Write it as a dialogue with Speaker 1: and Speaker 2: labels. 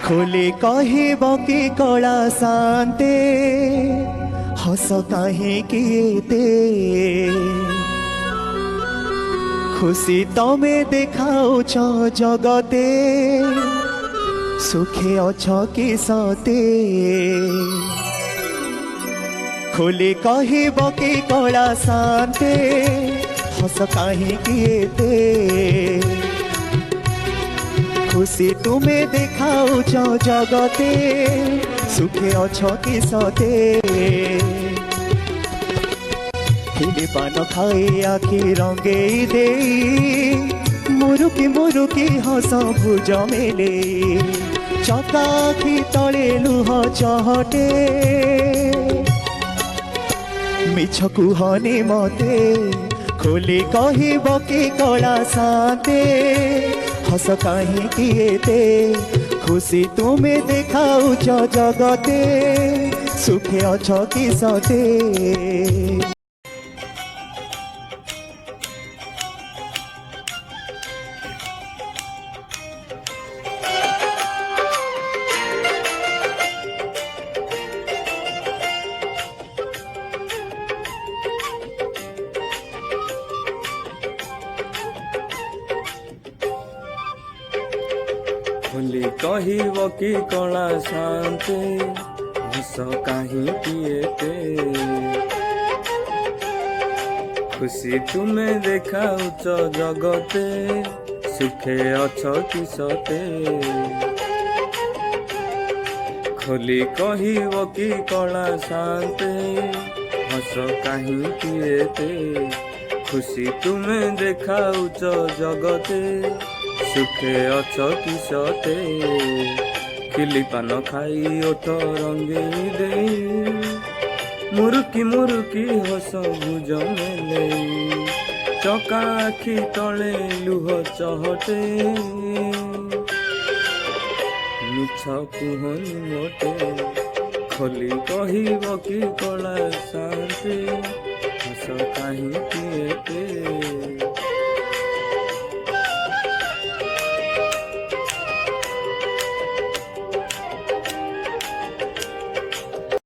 Speaker 1: खोले कहब कि कला शांते हस कहीं किए खुशी तमे देखाउछ जगते सुखे अछ कि सते खोले कहब कि कला शांते हस कहीं किए खुशी तुम्हें देखाउछ जगते सुखे अछ कि सते खिले पान खाई आखि रंगे दे मुरुकी हस भुज मेले चका आखि तले लुह चहटे मिछ कुहनी मते खोली कहब कि कला शांते हस कहीं किए खुशी तुम्हें देखाउछ जगते सुखे अछ कि सते
Speaker 2: खोली कहब कि कला शांते हस कहीं किए खुशी तुम्हें देखाउछ जगते सुखे अछ कि सते खोली कहब कि कला शांते हस कहीं किए खुशी तुम्हें देखाउछ जगते सुखे अछ कि सते खिली पान खाई ओठ रंगे दे मुरुकी हस भुज मेले चका आखि तले लुह चहटे मिछ कुहनी मोटे खोली कहब कि कला शांते हस कहीं किए